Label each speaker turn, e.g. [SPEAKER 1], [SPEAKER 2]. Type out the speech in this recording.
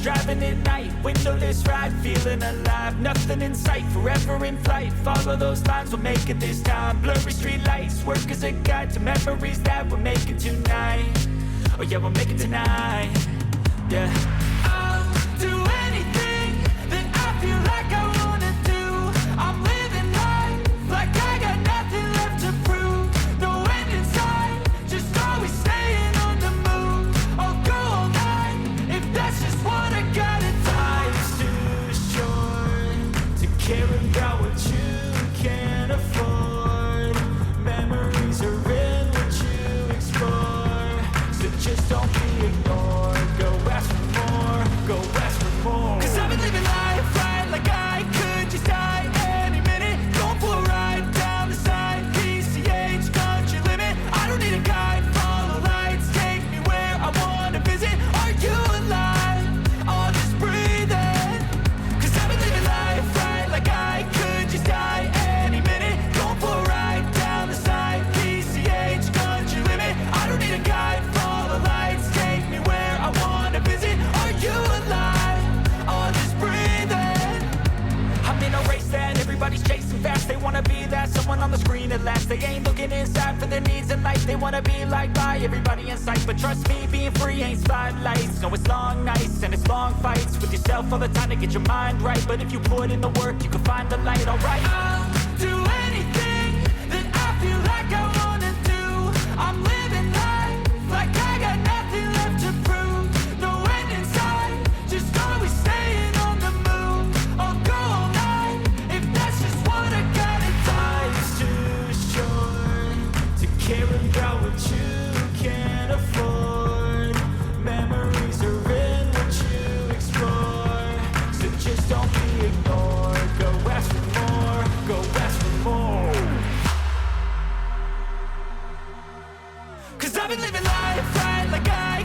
[SPEAKER 1] driving at night, windowless ride, feeling alive. Nothing in sight, forever in flight. Follow those lines, we'll make it this time. Blurry street lights, work as a guide to memories that we're making tonight. Oh yeah, we'll make it tonight. Yeah. I'll do anything that I feel like I wanna do. I'm living life like I got nothing left to prove. No end in sight, just always staying on the move. I'll go all night if that's just what I gotta do. Life's too short to care about what you can't afford. Memories are in what you explore, so just don't be ignored. Go ask for more, go ask for more. 'Cause I've been living life right like I could just die any minute. Going for a ride down the side, PCH, country limit. I don't need a guide, follow lights, take me where I wanna visit. Are you alive? I'll just breathe in. 'Cause I've been living life right like I could just die any minute. Going for a ride down the side, PCH, country limit. I don't need a guide, follow lights, take me where I wanna visit. Are you alive? I'll just breathe in. I'm in a race that everybody's chasing fast. They wanna be that someone on the screen at last. They ain't looking inside for their needs in life. They wanna be liked by everybody in sight. But trust me, being free ain't spotlights. No, it's long nights and it's long fights with yourself all the time to get your mind right. But if you put in the work, you can find the light, alright? I'll do anything that I feel like I wanna do. I'm living life like I got nothing left to prove. No end in sight, just always staying on the move. I'll go all night if that's just what I gotta do. Life's too short to care about what you can't afford. Memories are in what you explore, so just don't be ignored. Go ask for more, go ask for more. 'Cause I've been living life right like I